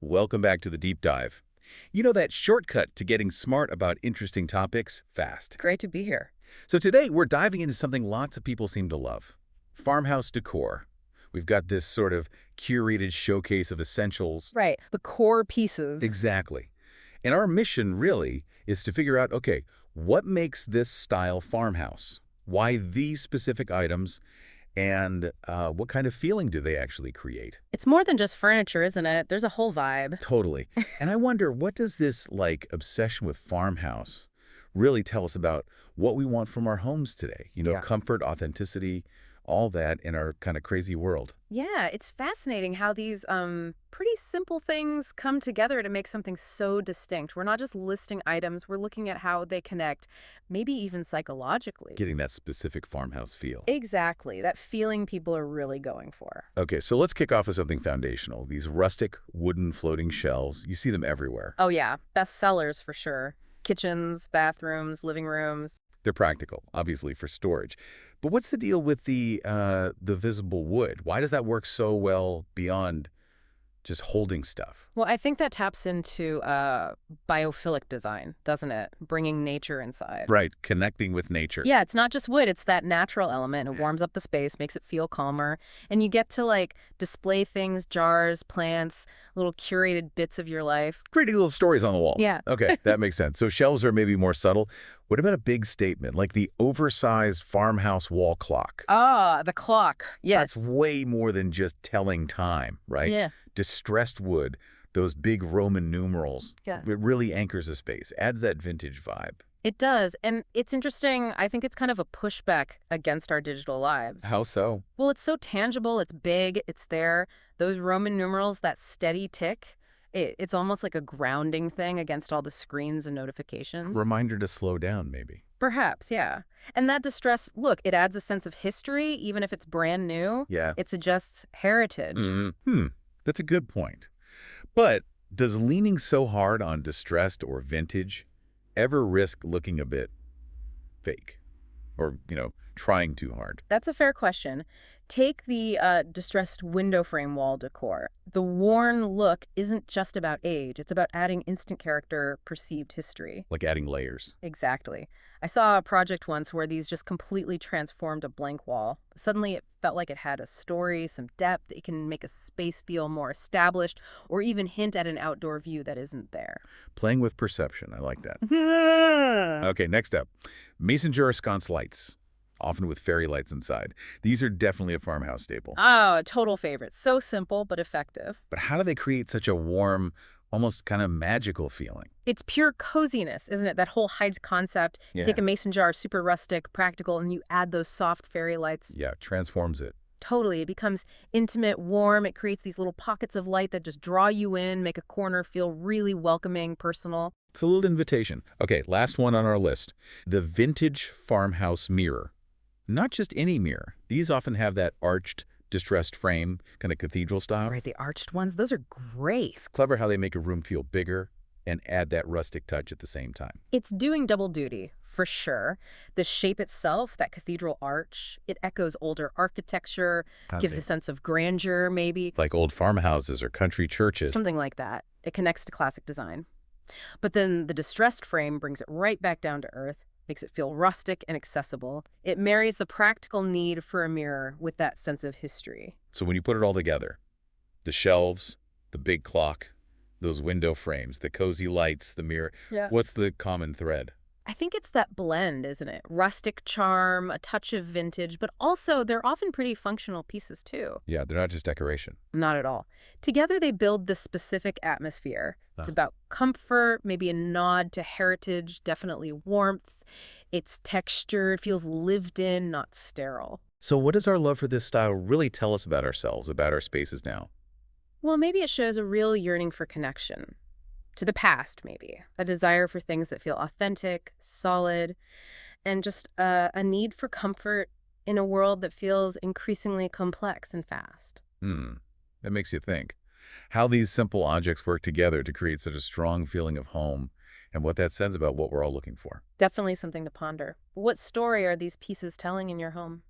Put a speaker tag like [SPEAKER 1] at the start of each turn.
[SPEAKER 1] welcome back to the deep dive. You know that shortcut to getting smart about interesting topics fast.
[SPEAKER 2] Great to be here.
[SPEAKER 1] So today we're diving into something lots of people seem to love. Farmhouse decor. We've got this sort of curated showcase of essentials.
[SPEAKER 2] Right. The core pieces.
[SPEAKER 1] Exactly. And our mission really is to figure out, okay, what makes this style farmhouse? Why these specific items? And what kind of feeling do they actually create?
[SPEAKER 2] It's more than just furniture, isn't it? There's a whole vibe.
[SPEAKER 1] Totally. And I wonder, what does this, obsession with farmhouse really tell us about what we want from our homes today?
[SPEAKER 2] Yeah.
[SPEAKER 1] Comfort, authenticity, all that in our kind of crazy world.
[SPEAKER 2] Yeah, it's fascinating how these pretty simple things come together to make something so distinct. We're not just listing items, we're looking at how they connect, maybe even psychologically.
[SPEAKER 1] Getting that specific farmhouse feel.
[SPEAKER 2] Exactly, that feeling people are really going for.
[SPEAKER 1] Okay, so let's kick off with something foundational. These rustic wooden floating shelves, you see them everywhere.
[SPEAKER 2] Oh yeah, best sellers for sure. Kitchens, bathrooms, living rooms.
[SPEAKER 1] They're practical, obviously, for storage. But what's the deal with the visible wood? Why does that work so well beyond just holding stuff?
[SPEAKER 2] Well, I think that taps into biophilic design, doesn't it? Bringing nature inside.
[SPEAKER 1] Right, connecting with nature.
[SPEAKER 2] Yeah, it's not just wood, it's that natural element. It warms up the space, makes it feel calmer. And you get to, display things, jars, plants, little curated bits of your life.
[SPEAKER 1] Creating little stories on the wall.
[SPEAKER 2] Yeah.
[SPEAKER 1] Okay, that makes sense. So shelves are maybe more subtle. What about a big statement, like the oversized farmhouse wall clock?
[SPEAKER 2] Ah, the clock. Yes.
[SPEAKER 1] That's way more than just telling time, right?
[SPEAKER 2] Yeah.
[SPEAKER 1] Distressed wood, those big Roman numerals.
[SPEAKER 2] Yeah.
[SPEAKER 1] It really anchors the space, adds that vintage vibe.
[SPEAKER 2] It does. And it's interesting. I think it's kind of a pushback against our digital lives.
[SPEAKER 1] How so?
[SPEAKER 2] Well, it's so tangible. It's big. It's there. Those Roman numerals, that steady tick, it's almost like a grounding thing against all the screens and notifications.
[SPEAKER 1] Reminder to slow down, maybe.
[SPEAKER 2] Perhaps, yeah. And that distress, look, it adds a sense of history, even if it's brand new.
[SPEAKER 1] Yeah.
[SPEAKER 2] It suggests heritage.
[SPEAKER 1] That's a good point. But does leaning so hard on distressed or vintage ever risk looking a bit fake? Or, trying too hard?
[SPEAKER 2] That's a fair question. Take the distressed window frame wall decor. The worn look isn't just about age. It's about adding instant character, perceived history.
[SPEAKER 1] Like adding layers.
[SPEAKER 2] Exactly. I saw a project once where these just completely transformed a blank wall. Suddenly it felt like it had a story, some depth. It can make a space feel more established or even hint at an outdoor view that isn't there.
[SPEAKER 1] Playing with perception. I like that. Okay, next up. Mason jar sconce lights, often with fairy lights inside. These are definitely a farmhouse staple.
[SPEAKER 2] Oh, a total favorite. So simple, but effective.
[SPEAKER 1] But how do they create such a warm, almost kind of magical feeling?
[SPEAKER 2] It's pure coziness, isn't it? That whole Hyde concept.
[SPEAKER 1] Yeah.
[SPEAKER 2] Take a mason jar, super rustic, practical, and you add those soft fairy lights.
[SPEAKER 1] Yeah, transforms it.
[SPEAKER 2] Totally. It becomes intimate, warm. It creates these little pockets of light that just draw you in, make a corner feel really welcoming, personal.
[SPEAKER 1] It's a little invitation. Okay, last one on our list. The vintage farmhouse mirror. Not just any mirror. These often have that arched, distressed frame, kind of cathedral style.
[SPEAKER 2] Right, the arched ones, those are great.
[SPEAKER 1] It's clever how they make a room feel bigger and add that rustic touch at the same time.
[SPEAKER 2] It's doing double duty, for sure. The shape itself, that cathedral arch, it echoes older architecture, gives a sense of grandeur, maybe.
[SPEAKER 1] Like old farmhouses or country churches.
[SPEAKER 2] Something like that. It connects to classic design. But then the distressed frame brings it right back down to earth, makes it feel rustic and accessible. It marries the practical need for a mirror with that sense of history.
[SPEAKER 1] So when you put it all together, the shelves, the big clock, those window frames, the cozy lights, the mirror, what's the common thread?
[SPEAKER 2] I think it's that blend, isn't it? Rustic charm, a touch of vintage, but also they're often pretty functional pieces too.
[SPEAKER 1] Yeah, they're not just decoration.
[SPEAKER 2] Not at all. Together they build this specific atmosphere. It's about comfort, maybe a nod to heritage, definitely warmth. It's texture, it feels lived in, not sterile.
[SPEAKER 1] So what does our love for this style really tell us about ourselves, about our spaces now?
[SPEAKER 2] Well, maybe it shows a real yearning for connection. To the past, maybe. A desire for things that feel authentic, solid, and just a need for comfort in a world that feels increasingly complex and fast.
[SPEAKER 1] That makes you think. How these simple objects work together to create such a strong feeling of home and what that says about what we're all looking for.
[SPEAKER 2] Definitely something to ponder. What story are these pieces telling in your home?